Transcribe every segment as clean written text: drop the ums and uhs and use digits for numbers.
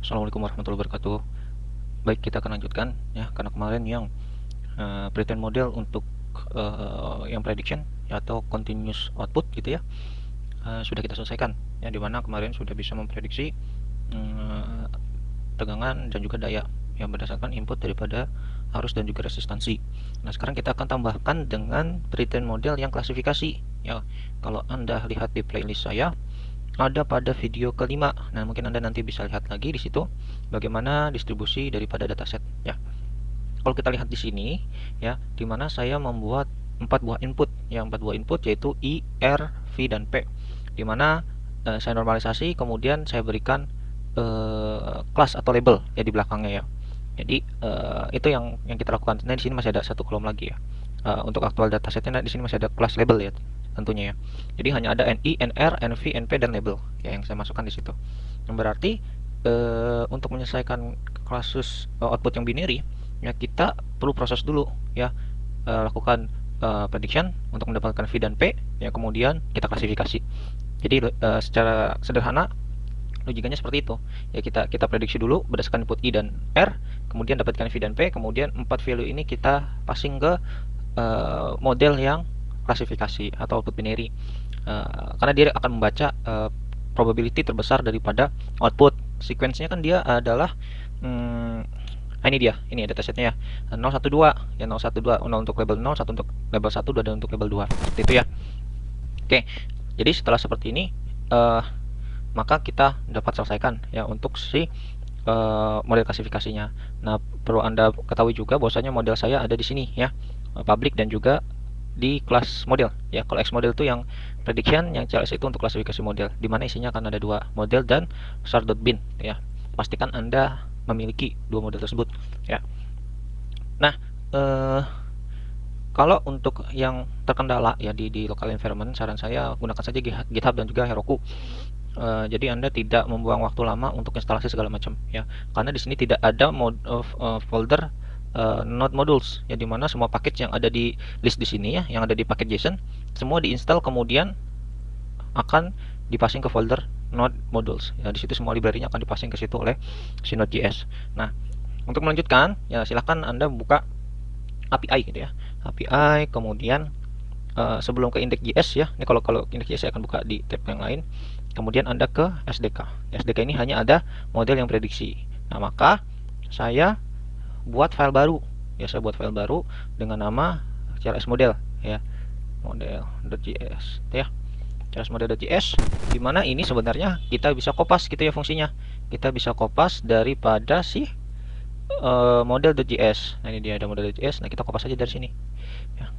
Assalamualaikum warahmatullahi wabarakatuh. Baik, kita akan lanjutkan ya, karena kemarin yang pretend model untuk yang prediction ya, atau continuous output gitu ya, sudah kita selesaikan ya, dimana kemarin sudah bisa memprediksi tegangan dan juga daya yang berdasarkan input daripada arus dan juga resistansi. Nah, sekarang kita akan tambahkan dengan pretend model yang klasifikasi ya. Kalau Anda lihat di playlist saya, ada pada video kelima. Nah, mungkin Anda nanti bisa lihat lagi di situ bagaimana distribusi daripada dataset ya. Kalau kita lihat di sini ya, di mana saya membuat 4 buah input. Yang 4 buah input yaitu I, R, V dan P. Di mana saya normalisasi, kemudian saya berikan kelas atau label ya di belakangnya ya. Jadi itu yang kita lakukan. Nah, di sini masih ada satu kolom lagi ya. Untuk aktual datasetnya, nah, di sini masih ada kelas label ya tentunya ya. Jadi hanya ada NI, NR, NV, NP dan label ya yang saya masukkan di situ. Yang berarti untuk menyelesaikan kasus output yang binary ya, kita perlu proses dulu ya, lakukan prediction untuk mendapatkan V dan P ya, kemudian kita klasifikasi. Jadi secara sederhana logikanya seperti itu ya, kita prediksi dulu berdasarkan input I dan R, kemudian dapatkan V dan P, kemudian 4 value ini kita passing ke model yang klasifikasi atau output binary, karena dia akan membaca probability terbesar daripada output. Sequence-nya kan dia adalah ini dia, ini ya datasetnya ya, 012 ya, 012, 0 untuk label 0, 1 untuk label 1, 2 dan untuk label 2, seperti itu ya. Oke, jadi setelah seperti ini maka kita dapat selesaikan ya untuk si model klasifikasinya. Nah, perlu Anda ketahui juga bahwasanya model saya ada di sini ya, public dan juga di kelas model ya. Kalau X model itu yang prediction, yang CLS itu untuk klasifikasi model, di mana isinya akan ada dua model dan start.bin ya. Pastikan Anda memiliki dua model tersebut ya. Nah, kalau untuk yang terkendala ya di local environment, saran saya gunakan saja GitHub dan juga Heroku. Jadi Anda tidak membuang waktu lama untuk instalasi segala macam ya, karena di sini tidak ada folder node modules ya, dimana semua paket yang ada di list di sini ya, yang ada di paket JSON semua diinstal kemudian akan dipasing ke folder node modules ya. Di situ semua library-nya akan dipasing ke situ oleh si Node.js. Nah, untuk melanjutkan ya, silahkan Anda buka API gitu ya, API, kemudian sebelum ke index.js ya, ini kalau index.js saya akan buka di tab yang lain. Kemudian Anda ke SDK. SDK ini hanya ada model yang prediksi. Nah, maka saya buat file baru ya, saya buat file baru dengan nama CLS model ya, model.js ya, CLS model.js, dimana ini sebenarnya kita bisa kopas gitu ya fungsinya. Kita bisa kopas daripada si model.js. Nah, ini dia ada model.js. Nah, kita kopas aja dari sini ya,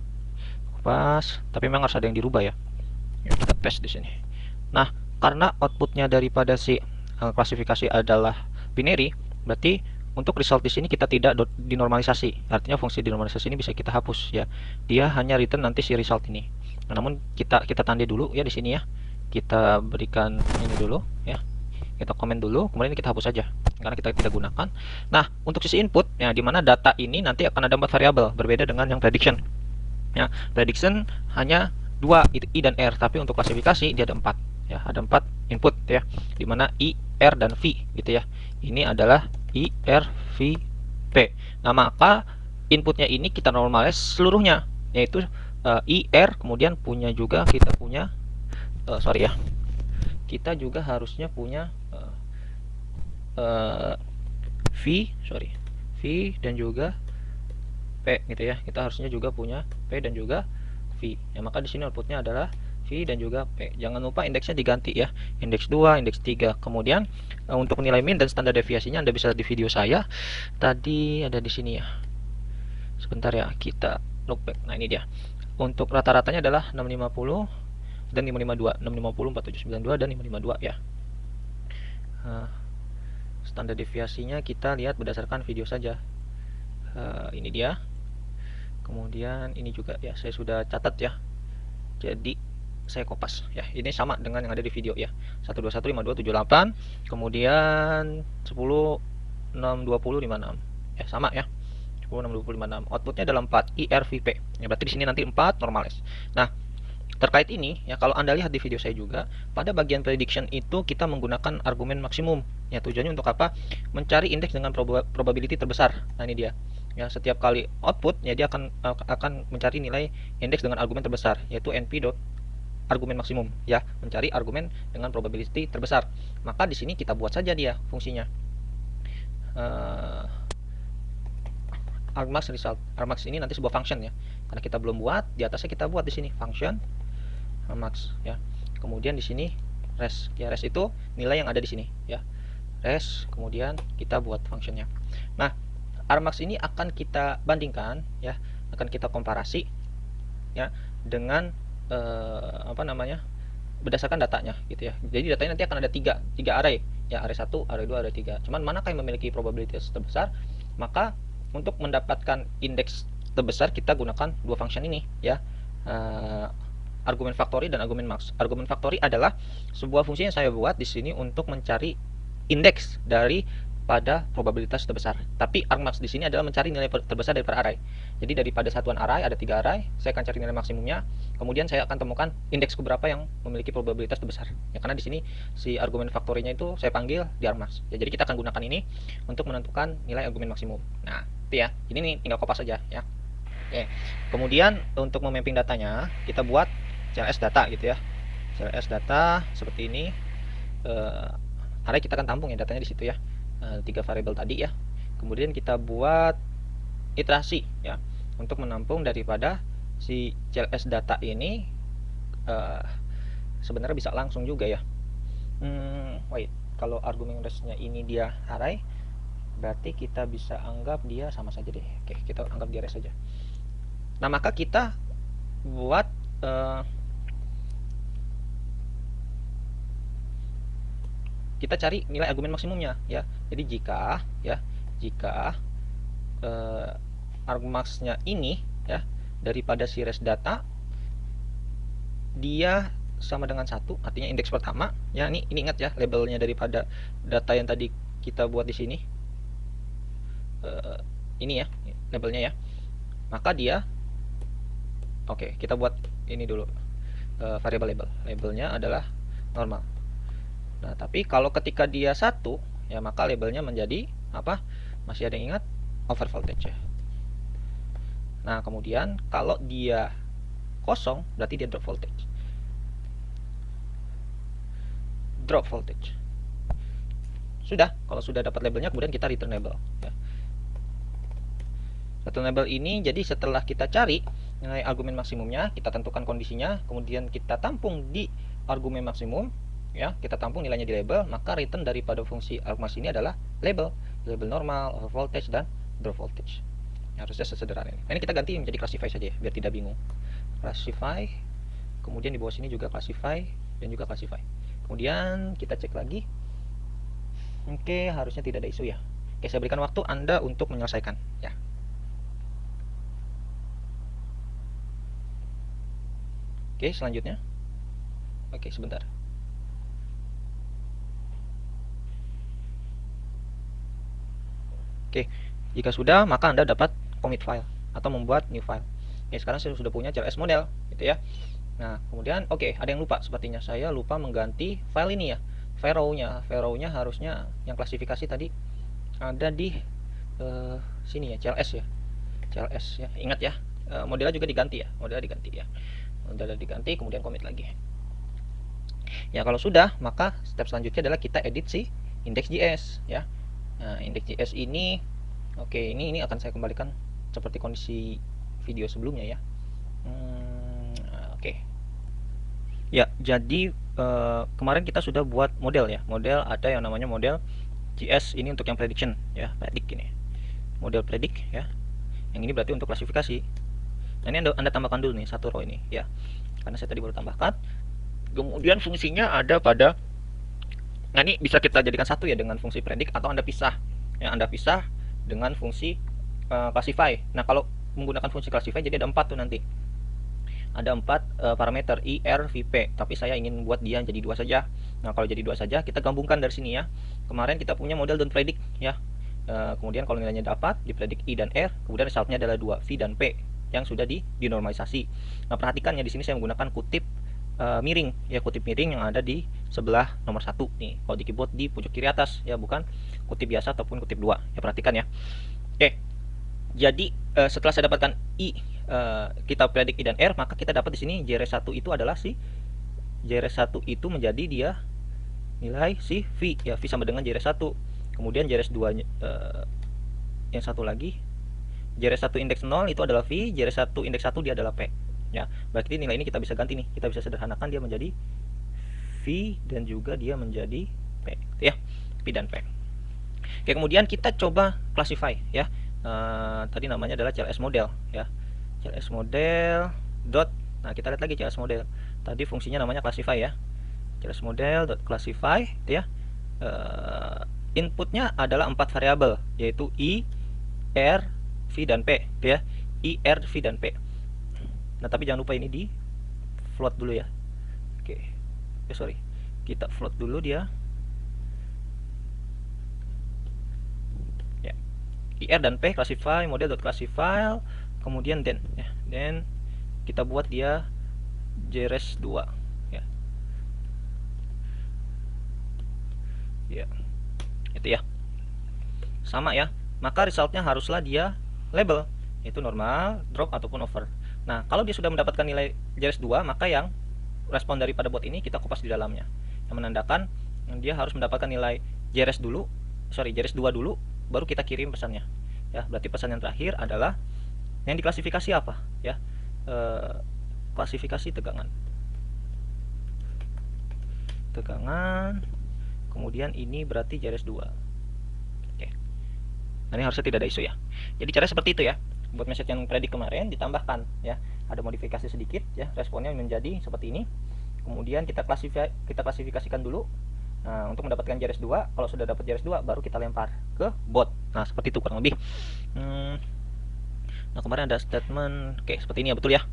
kopas, tapi memang harus ada yang dirubah ya. Ya, kita paste di sini. Nah, karena outputnya daripada si klasifikasi adalah binary, berarti untuk result di sini kita tidak dinormalisasi. Artinya fungsi dinormalisasi ini bisa kita hapus ya. Dia hanya return nanti si result ini. Nah, namun kita tanda dulu ya di sini ya. Kita berikan ini dulu ya. Kita komen dulu, kemudian kita hapus saja karena kita tidak gunakan. Nah, untuk sisi input ya, di mana data ini nanti akan ada 4 variabel, berbeda dengan yang prediction. Ya, prediction hanya 2 I dan R, tapi untuk klasifikasi dia ada 4 ya, ada 4 input ya, dimana I, R dan V gitu ya. Ini adalah I, R, V, P. Nah, maka inputnya ini kita normalize seluruhnya, yaitu I, R, kemudian punya juga kita punya sorry ya, kita juga harusnya punya V dan juga P gitu ya. Kita harusnya juga punya P dan juga V ya, maka di sini outputnya adalah V dan juga P. Jangan lupa indeksnya diganti ya, indeks 2, indeks 3. Kemudian untuk nilai min dan standar deviasinya Anda bisa lihat di video saya tadi, ada di sini ya. Sebentar ya, kita look back. Nah, ini dia. Untuk rata-ratanya adalah 650 dan 552, 650, 4792 dan 552 ya. Standar deviasinya kita lihat berdasarkan video saja. Ini dia. Kemudian ini juga ya, saya sudah catat ya. Jadi saya kopas ya. Ini sama dengan yang ada di video ya. 1215278, kemudian 10 620 56. Ya, sama ya. 10 620 56. Outputnya adalah 4 IRVP. Ya, berarti di sini nanti 4 normalis. Nah, terkait ini ya, kalau Anda lihat di video saya juga, pada bagian prediction itu kita menggunakan argumen maksimum. Ya, tujuannya untuk apa? Mencari indeks dengan probability terbesar. Nah, ini dia. Ya, setiap kali output ya dia akan mencari nilai indeks dengan argumen terbesar, yaitu NP dot argumen maksimum ya, mencari argumen dengan probability terbesar. Maka di sini kita buat saja dia fungsinya. Argmax result. Argmax ini nanti sebuah function ya. Karena kita belum buat, di atasnya kita buat di sini function Argmax ya. Kemudian di sini res. Ya, res itu nilai yang ada di sini ya. Res, kemudian kita buat functionnya. Nah, Argmax ini akan kita bandingkan ya, akan kita komparasi ya dengan berdasarkan datanya gitu ya. Jadi datanya nanti akan ada tiga array ya, array 1, array 2, array 3. Cuman manakah yang memiliki probabilitas terbesar? Maka untuk mendapatkan indeks terbesar kita gunakan dua function ini ya, argumen factory dan argumen max. Argumen factory adalah sebuah fungsi yang saya buat di sini untuk mencari indeks daripada probabilitas terbesar. Tapi argmax di sini adalah mencari nilai terbesar dari per array. Jadi daripada satuan array ada 3 array, saya akan cari nilai maksimumnya. Kemudian saya akan temukan indeks keberapa yang memiliki probabilitas terbesar. Ya, karena di sini si argumen factory-nya itu saya panggil di argmax. Ya, jadi kita akan gunakan ini untuk menentukan nilai argumen maksimum. Nah, itu ya. Ini nih tinggal kopas saja ya. Oke. Kemudian untuk memapping datanya, kita buat CLS data gitu ya. CLS data seperti ini. Array kita akan tampung ya datanya di situ ya. 3 variabel tadi ya. Kemudian kita buat iterasi ya untuk menampung daripada si CLS data ini. Sebenarnya bisa langsung juga ya. Wait, kalau argumen resnya ini dia array, berarti kita bisa anggap dia sama saja deh. Oke, kita anggap dia res saja. Nah, maka kita buat kita cari nilai argumen maksimumnya ya. Jadi jika argmax-nya ini ya daripada si res data dia sama dengan 1, artinya indeks pertama ya. Ini ingat ya, labelnya daripada data yang tadi kita buat di sini. Ini ya labelnya ya. Maka dia kita buat ini dulu, variabel labelnya adalah normal. Nah, tapi kalau ketika dia 1 ya, maka labelnya menjadi apa? Masih ada yang ingat? Over voltage ya. Nah, kemudian kalau dia kosong berarti dia drop voltage. Drop voltage. Sudah, kalau sudah dapat labelnya kemudian kita return label ya. Return label ini jadi setelah kita cari nilai argumen maksimumnya, kita tentukan kondisinya, kemudian kita tampung di argumen maksimum ya, kita tampung nilainya di label, maka return daripada fungsi argmax ini adalah label normal, over voltage dan drop voltage. Ya, harusnya sesederhana ini. Nah, ini kita ganti menjadi classify saja ya, biar tidak bingung. Classify, kemudian di bawah sini juga classify dan juga classify. Kemudian kita cek lagi. Oke, harusnya tidak ada isu ya. Oke, saya berikan waktu Anda untuk menyelesaikan ya. Oke, selanjutnya. Oke, sebentar. Oke, jika sudah, maka Anda dapat commit file atau membuat new file. Oke, sekarang saya sudah punya CLS model gitu ya. Nah, kemudian ada yang lupa, sepertinya saya lupa mengganti file ini ya. File-nya harusnya yang klasifikasi tadi ada di sini ya, CLS ya. CLS ya. Ingat ya, modelnya juga diganti ya. Modelnya diganti, kemudian commit lagi. Ya, kalau sudah, maka step selanjutnya adalah kita edit si index.js ya. Nah, index.js ini ini akan saya kembalikan seperti kondisi video sebelumnya ya. Ya, jadi kemarin kita sudah buat model ya. Model ada yang namanya model JS ini untuk yang prediction ya, predict ini. Model predict ya. Yang ini berarti untuk klasifikasi. Nah, ini Anda tambahkan dulu nih satu row ini ya. Karena saya tadi baru tambahkan. Kemudian fungsinya ada pada, nah ini bisa kita jadikan satu ya dengan fungsi predict, atau Anda pisah ya, Anda pisah dengan fungsi classify. Nah, kalau menggunakan fungsi classify jadi ada 4 tuh nanti. Ada 4 parameter I, R, V, P, tapi saya ingin buat dia jadi 2 saja. Nah, kalau jadi 2 saja kita gabungkan dari sini ya. Kemarin kita punya model dan predict ya. Kemudian kalau nilainya dapat di predict I dan R, kemudian resultnya adalah 2 V dan P. yang sudah dinormalisasi. Nah, perhatikan ya, di sini saya menggunakan kutip miring ya, kutip miring yang ada di sebelah nomor 1 nih. Kalau di keyboard di pojok kiri atas ya, bukan kutip biasa ataupun kutip 2 ya, perhatikan ya. Oke. Jadi setelah saya dapatkan I, kita predik I dan R, maka kita dapat di sini JRS1 itu adalah si JRS1 itu menjadi dia nilai si V ya, V sama dengan JRS1. Kemudian JRS2 yang satu lagi JRS1 indeks 0 itu adalah V, JRS1 indeks 1 dia adalah P. Ya, berarti nilai ini kita bisa ganti nih, kita bisa sederhanakan dia menjadi V dan juga dia menjadi P ya, V dan P. Oke, kemudian kita coba classify ya. Tadi namanya adalah CLS model ya, CLS model dot. Nah, kita lihat lagi CLS model, tadi fungsinya namanya classify ya, CLS model dot classify ya. Inputnya adalah 4 variabel, yaitu I, R, V dan P ya, I, R, V dan P. Nah, tapi jangan lupa ini di float dulu ya. Oke, sorry, kita float dulu dia ya. IR dan P classify model.classify, kemudian then ya, then kita buat dia JRS2 ya. Ya, itu ya, sama ya. Maka resultnya haruslah dia label, yaitu normal, drop ataupun over. Nah, kalau dia sudah mendapatkan nilai JRS2, maka yang respon daripada bot ini kita kupas di dalamnya, yang menandakan dia harus mendapatkan nilai JRS2 dulu, baru kita kirim pesannya ya. Berarti pesan yang terakhir adalah yang diklasifikasi apa ya, klasifikasi tegangan, kemudian ini berarti JRS2. Oke. Nah, ini harusnya tidak ada isu ya. Jadi caranya seperti itu ya. Buat message yang predik kemarin ditambahkan ya, ada modifikasi sedikit ya, responnya menjadi seperti ini. Kemudian kita klasifikasikan dulu. Nah, untuk mendapatkan JRS2, kalau sudah dapat JRS2 baru kita lempar ke bot. Nah, seperti itu kurang lebih. Nah, kemarin ada statement oke, seperti ini ya, betul ya.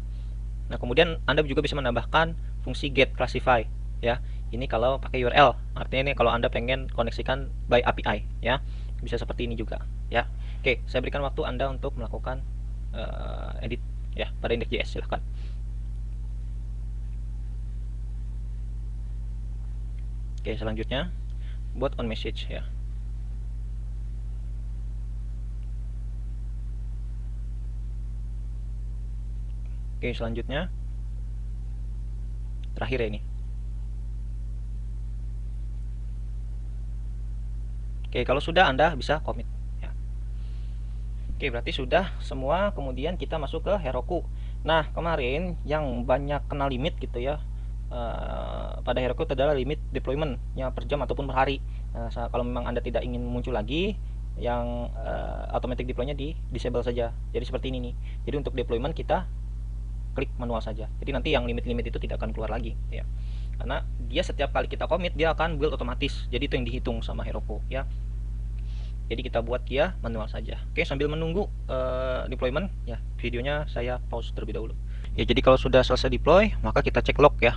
Nah, kemudian Anda juga bisa menambahkan fungsi get classify ya. Ini kalau pakai URL, artinya ini kalau Anda pengen koneksikan by API ya, bisa seperti ini juga ya. Oke, saya berikan waktu Anda untuk melakukan edit ya pada index.js, silahkan. Oke, selanjutnya buat on message ya. Oke, selanjutnya terakhir ya ini. Oke, kalau sudah Anda bisa commit ya. Oke, berarti sudah semua. Kemudian kita masuk ke Heroku. Nah, kemarin yang banyak kena limit gitu ya, pada Heroku adalah limit deploymentnya per jam ataupun per hari. Nah, kalau memang Anda tidak ingin muncul lagi, yang automatic deploy-nya di disable saja. Jadi seperti ini nih. Jadi untuk deployment kita klik manual saja. Jadi nanti yang limit-limit itu tidak akan keluar lagi ya. Karena dia setiap kali kita commit dia akan build otomatis. Jadi itu yang dihitung sama Heroku ya. Jadi kita buat dia manual saja. Oke, sambil menunggu deployment ya, videonya saya pause terlebih dahulu. Ya, jadi kalau sudah selesai deploy, maka kita cek log ya.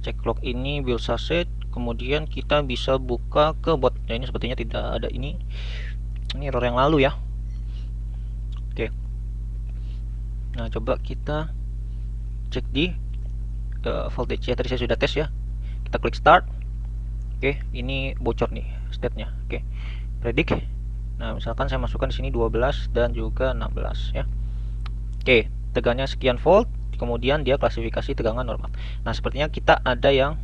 Cek log ini build success, kemudian kita bisa buka ke bot. Ya, ini sepertinya tidak ada ini error yang lalu ya. Oke. Nah, coba kita cek di voltage ya, tadi saya sudah tes ya. Kita klik start. Oke, ini bocor nih state-nya. Oke. Predik. Nah, misalkan saya masukkan di sini 12 dan juga 16 ya. Oke, tegangannya sekian volt, kemudian dia klasifikasi tegangan normal. Nah, sepertinya kita ada yang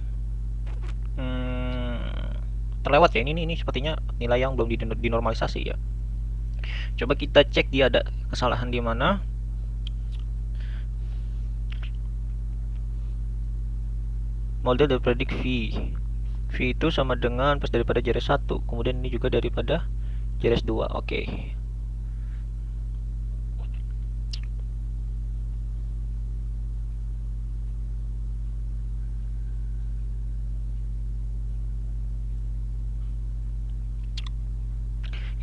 terlewat ya. Ini sepertinya nilai yang belum dinormalisasi ya. Coba kita cek dia ada kesalahan di mana. Model dari predik V itu sama dengan pas daripada JRS1, kemudian ini juga daripada JRS2. Oke.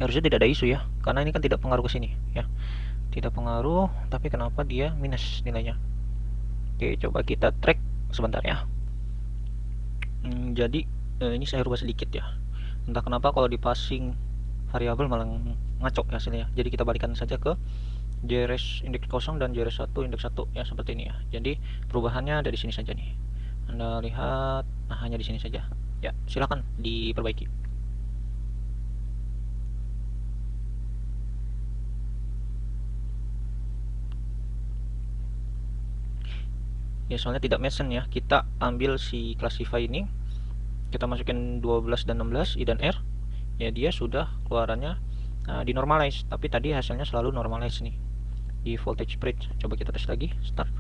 Harusnya tidak ada isu ya, karena ini kan tidak pengaruh ke sini ya. Tidak pengaruh, tapi kenapa dia minus nilainya? Oke, coba kita track sebentar ya. Jadi ini saya rubah sedikit ya. Entah kenapa kalau di passing variabel malah ngaco hasilnya. Jadi kita balikan saja ke JRS indeks 0 dan JRS 1 indeks 1 ya, seperti ini ya. Jadi perubahannya ada di sini saja nih. Anda lihat, nah hanya di sini saja. Ya, silakan diperbaiki. Ya, soalnya tidak mention ya. Kita ambil si classify ini, kita masukin 12 dan 16 I dan R. Ya, dia sudah keluarannya dinormalize, tapi tadi hasilnya selalu normalize nih di voltage bridge. Coba kita tes lagi, start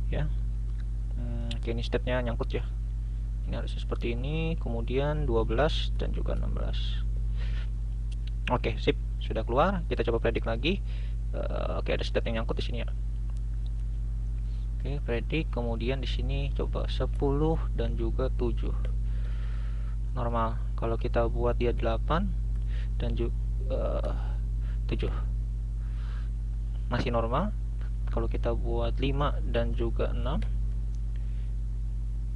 ya. Oke, ini state-nya nyangkut ya. Ini harusnya seperti ini, kemudian 12 dan juga 16. Oke, sip, sudah keluar. Kita coba predik lagi. Oke, ada state yang nyangkut di sini ya. Oke, predik, kemudian di sini coba 10 dan juga 7. Normal. Kalau kita buat dia 8 dan juga 7. Masih normal. Kalau kita buat 5 dan juga 6,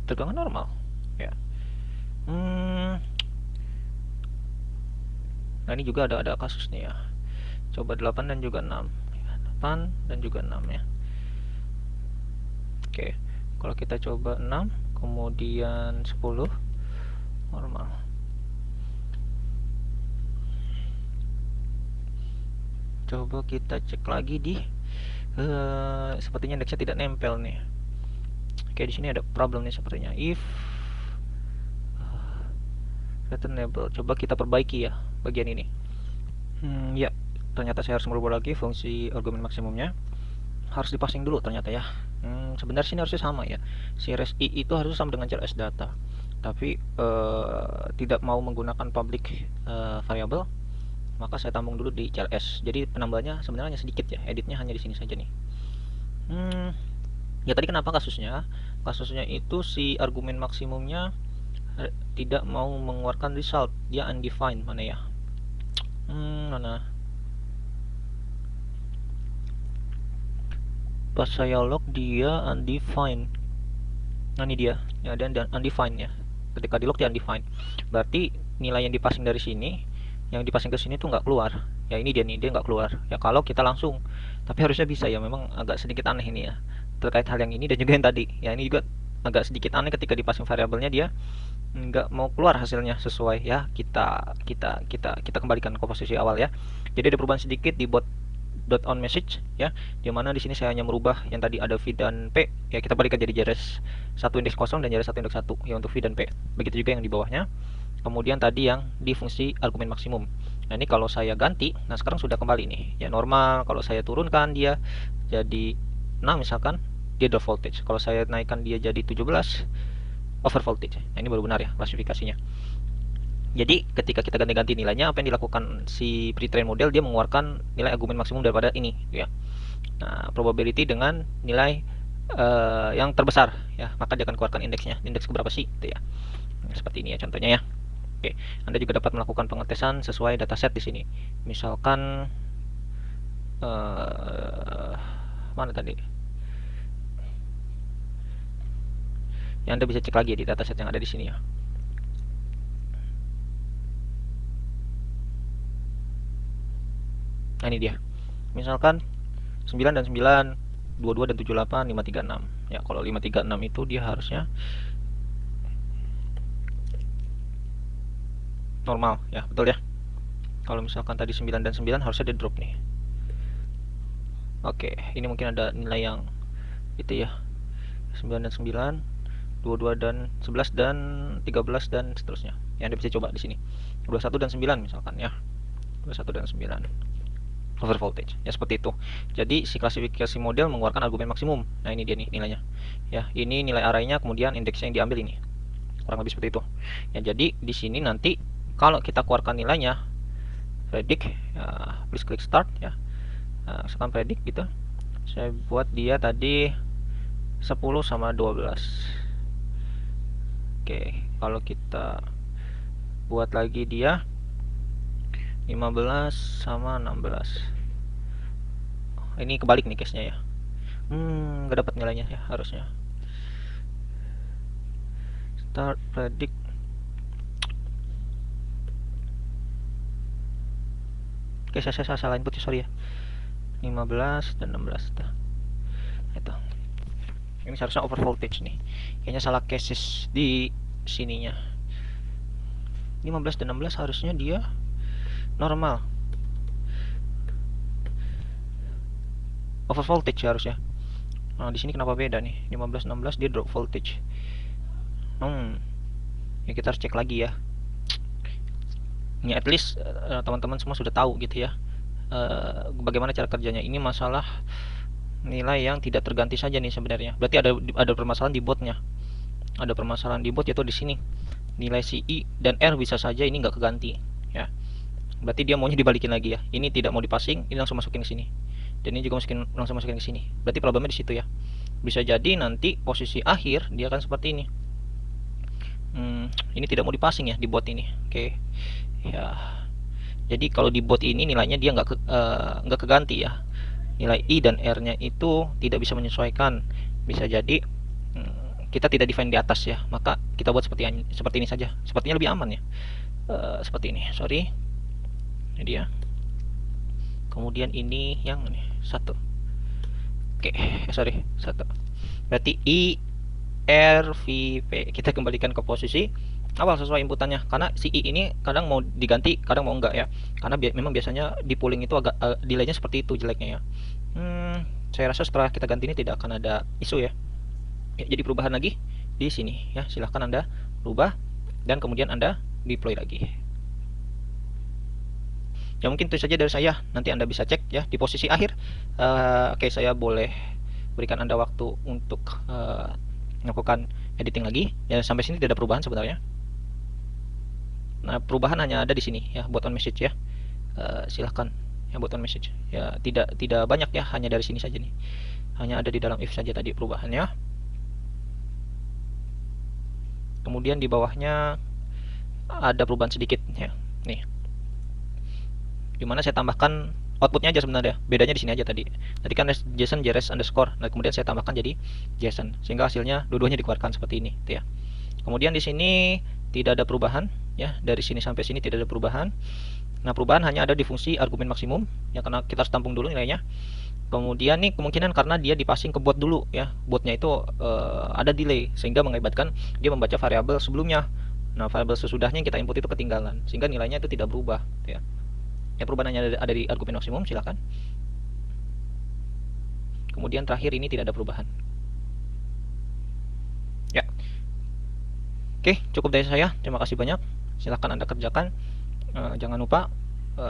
tegangan normal ya. Nah, ini juga ada kasus nih ya. Coba 8 dan juga 6. 8 dan juga 6 ya. Oke, kalau kita coba 6 kemudian 10, normal. Coba kita cek lagi di sepertinya indeksnya tidak nempel nih. Oke, di sini ada problem nih sepertinya. If returnable, coba kita perbaiki ya bagian ini. Ya, ternyata saya harus merubah lagi fungsi argumen maksimumnya. Harus dipasing dulu ternyata ya. Sebenarnya sini harusnya sama ya. Series I itu harus sama dengan CLS data, tapi tidak mau menggunakan public variable, maka saya tambung dulu di CLS. Jadi penambahannya sebenarnya sedikit ya, editnya hanya di sini saja nih. Ya, tadi kenapa kasusnya? Kasusnya itu si argumen maksimumnya tidak mau mengeluarkan result, dia undefined. Mana ya? Mana? Pas saya log dia undefined. Nah, ini dia ya, dan undefined ya. Ketika di log dia undefined, berarti nilai yang dipasing dari sini, yang dipasing ke sini tuh nggak keluar ya. Ini dia nih, dia nggak keluar ya kalau kita langsung, tapi harusnya bisa ya. Memang agak sedikit aneh ini ya, terkait hal yang ini dan juga yang tadi ya. Ini juga agak sedikit aneh ketika dipasing variabelnya dia nggak mau keluar hasilnya sesuai ya. Kita kembalikan ke posisi awal ya. Jadi ada perubahan sedikit di bot on message ya, dimana di sini saya hanya merubah yang tadi ada V dan P ya, kita balikan jadi JRS 1 indeks 0 dan JRS 1 indeks 1 ya untuk V dan P. Begitu juga yang di bawahnya. Kemudian tadi yang di fungsi argumen maksimum. Nah, ini kalau saya ganti, nah sekarang sudah kembali nih ya normal. Kalau saya turunkan dia jadi 6 misalkan, dia drop voltage. Kalau saya naikkan dia jadi 17, over voltage. Nah, ini baru benar ya klasifikasinya. Jadi ketika kita ganti-ganti nilainya, apa yang dilakukan si pre-train model, dia mengeluarkan nilai argumen maksimum daripada ini ya. Nah, probability dengan nilai yang terbesar ya, maka dia akan keluarkan indeksnya. Indeks keberapa sih itu ya. Nah, seperti ini ya contohnya ya. Oke, Anda juga dapat melakukan pengetesan sesuai dataset di sini. Misalkan mana tadi? Yang Anda bisa cek lagi di dataset yang ada di sini ya. Nah, ini dia. Misalkan 9 dan 9, 22 dan 78, 536. Ya, kalau 536 itu dia harusnya normal ya, betul ya. Kalau misalkan tadi 9 dan 9 harusnya dia drop nih. Oke, ini mungkin ada nilai yang itu ya. 9 dan 9, 22 dan 11 dan 13 dan seterusnya. Ya, Anda bisa coba di sini. 21 dan 9 misalkan ya. 21 dan 9. Over voltage ya, seperti itu. Jadi si klasifikasi model mengeluarkan argumen maksimum. Nah, ini dia nih nilainya ya. Ini nilai arraynya, kemudian indeksnya yang diambil ini, kurang lebih seperti itu ya. Jadi di sini nanti kalau kita keluarkan nilainya, predict ya, please klik start ya. Sekarang predict gitu, saya buat dia tadi 10 sama 12. Oke, kalau kita buat lagi dia 15 sama 16. Ini kebalik nih case-nya ya. Nggak dapat nilainya ya harusnya. Start predict. Oke, saya salah input ya, sorry ya. 15 dan 16 tuh. Itu. Ini seharusnya over voltage nih. Kayaknya salah cases di sininya. 15 dan 16 harusnya dia normal. Over voltage harusnya. Nah, di sini kenapa beda nih? 15 16 dia drop voltage. Ya kita harus cek lagi ya. Ini at least teman-teman semua sudah tahu gitu ya. Bagaimana cara kerjanya. Ini masalah nilai yang tidak terganti saja nih sebenarnya. Berarti ada permasalahan di botnya. Ada permasalahan di bot yaitu di sini. Nilai si I dan R bisa saja ini nggak keganti ya. Berarti dia maunya dibalikin lagi ya. Ini tidak mau dipasing, ini langsung masukin ke sini. Dan ini juga langsung masukin ke sini. Berarti problemnya di situ ya. Bisa jadi nanti posisi akhir dia akan seperti ini. Ini tidak mau dipasing ya di bot ini. Oke. Ya. Jadi kalau di bot ini nilainya dia nggak keganti ya. Nilai I dan R-nya itu tidak bisa menyesuaikan. Bisa jadi kita tidak define di atas ya. Maka kita buat seperti ini saja. Sepertinya lebih aman ya. Seperti ini. Sorry. Ini dia. Kemudian ini yang ini 1. Oke, sorry 1. Berarti I R V P kita kembalikan ke posisi awal sesuai inputannya, karena si I ini kadang mau diganti kadang mau enggak ya, karena memang biasanya di pooling itu agak delaynya seperti itu jeleknya ya. Saya rasa setelah kita ganti ini tidak akan ada isu ya. Jadi perubahan lagi di sini ya, silahkan Anda rubah dan kemudian Anda deploy lagi ya. Mungkin itu saja dari saya, nanti Anda bisa cek ya di posisi akhir. Oke, saya boleh berikan Anda waktu untuk melakukan editing lagi ya. Sampai sini tidak ada perubahan sebenarnya. Nah, perubahan hanya ada di sini ya, buat on message ya. Silahkan ya buat on message ya, tidak banyak ya, hanya dari sini saja nih, hanya ada di dalam if saja tadi perubahannya. Kemudian di bawahnya ada perubahan sedikit ya, nih dimana saya tambahkan outputnya aja sebenarnya, bedanya di sini aja. Tadi kan JSON JRS underscore, nah kemudian saya tambahkan jadi JSON sehingga hasilnya dua-duanya dikeluarkan seperti ini tuh ya. Kemudian di sini tidak ada perubahan ya, dari sini sampai sini tidak ada perubahan. Nah, perubahan hanya ada di fungsi argumen maksimum ya, karena kita harus tampung dulu nilainya. Kemudian nih kemungkinan karena dia dipasing ke bot dulu ya, botnya itu ada delay sehingga mengakibatkan dia membaca variabel sebelumnya. Nah, variabel sesudahnya yang kita input itu ketinggalan sehingga nilainya itu tidak berubah ya. Ya, perubahan hanya ada di argumen maksimum, silakan. Kemudian terakhir ini tidak ada perubahan ya. Oke, cukup dari saya, terima kasih banyak. Silahkan Anda kerjakan. Jangan lupa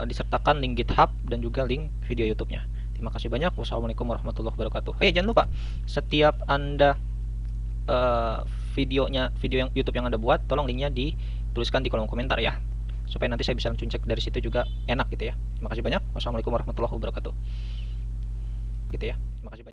disertakan link GitHub dan juga link video YouTube-nya. Terima kasih banyak. Wassalamualaikum warahmatullahi wabarakatuh. Jangan lupa setiap Anda video yang YouTube yang Anda buat, tolong linknya dituliskan di kolom komentar ya, supaya nanti saya bisa langsung cek dari situ juga enak gitu ya. Terima kasih banyak. Wassalamualaikum warahmatullahi wabarakatuh. Gitu ya. Terima kasih banyak.